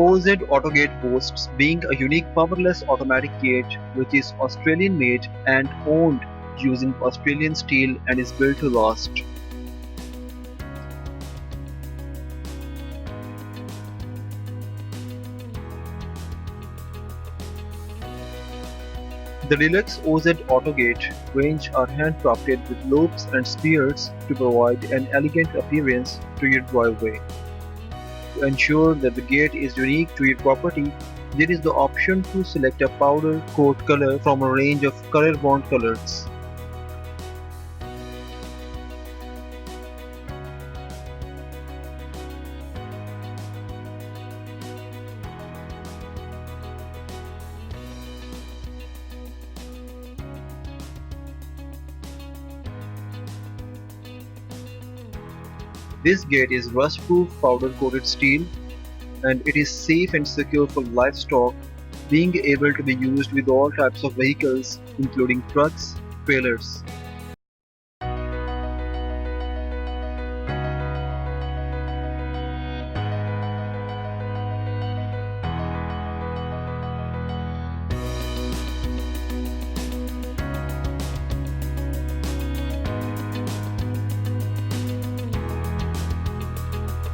OZ Autogate boasts being a unique powerless automatic gate which is Australian made and owned using Australian steel and is built to last. The deluxe OZ Autogate range are handcrafted with loops and spears to provide an elegant appearance to your driveway. To ensure that the gate is unique to your property, there is the option to select a powder coat color from a range of color-bond colors. This gate is rust-proof powder-coated steel and it is safe and secure for livestock, being able to be used with all types of vehicles including trucks, trailers.